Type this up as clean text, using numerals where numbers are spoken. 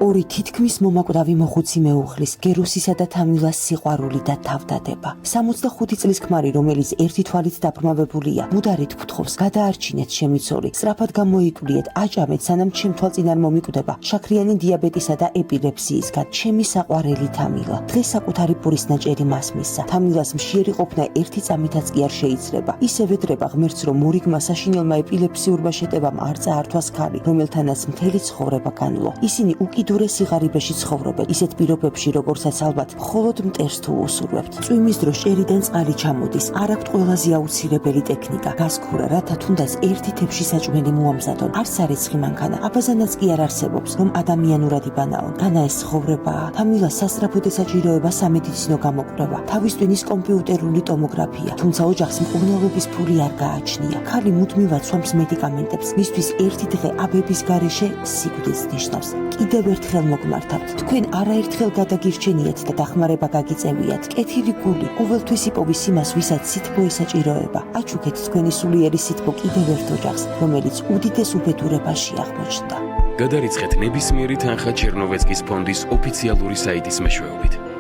ორი თითქმის მომაკვდავი მოხუცი მეუღლის, გეროსისა და თამილას სიყვარული და თავდადება. 65 წლის ქმარი, რომელიც ერთი თვალით დაბრმავებულია, მუდარით გთხოვს, გადაარჩინეთ ჩემი ცოლი, სწრაფად გამოიკვლიეთ, აჭამეთ, სანამ ჩემ თვალწინ არ მომიკვდება შაქრიანი დიაბეტისა და ეპილეფსიისგან. ჩემი საყვარელი თამილა, დღეს საკუთარი პურის ნაჭერი მას მისცა. თამილას მშიერი ყოფნა ერთი წამითაც კი არ შეიძლება. ისევე დრება ღმერთს, რომ მორიგმა საშინელმა ეპილეფსიურმა შეტევამ არ წაართვას ქალი, რომელთანაც მთელი ცხოვრება განვლო. ისინი უკიდურეს სიღარიბეში ცხოვრობენ, ისეთ პირობებში, როგორცაც ალბათ მხოლოდ მტერს თუ უსურვებთ. წვიმის დროს ჭერიდან წყალი ჩამოდის, არ აქვთ ყველაზე აუცილებელი ტექნიკა, გასქურა, რათა თუნდაც ერთი თებში საჭმელი მოამზადონ. არც არეცხი მანქანა, აბაზანაც კი არ არსებობს, რომ ადამიანურად იბანაონ. განა ეს ცხოვრებაა. თამილას სასწრაფოდ ესაჭიროება სამედიცინო გამოკვლევა, თავის ტვინის კომპიუტერული ტომოგრაფია, თუმცა ოჯახს მკურნალობის ფული არ გააჩნია. ქალი მუდმივად სვამს მედიკამენტებს, მისთვის ერთი დღე აბების გარეშე სიკვდილს ნიშნავს. კიდევ ერთხელ მოგმართავთ, თქვენ არაერთხელ გადაგირჩენიათ და დახმარება გაგიწევიათ. კეთილი გული, ყოველთვის იპოვის იმას, ვისაც სითბო ესაჭიროება. აჩუქეთ თქვენი სულიერი სითბო კიდევ ერთ ოჯახს, რომელიც უდიდეს უბედურებაში აღმოჩნდა. გადარიცხეთ ნებისმიერი თანხა ჩერნოვეცკის ფონდის ოფიციალური საიტის მეშვეობით.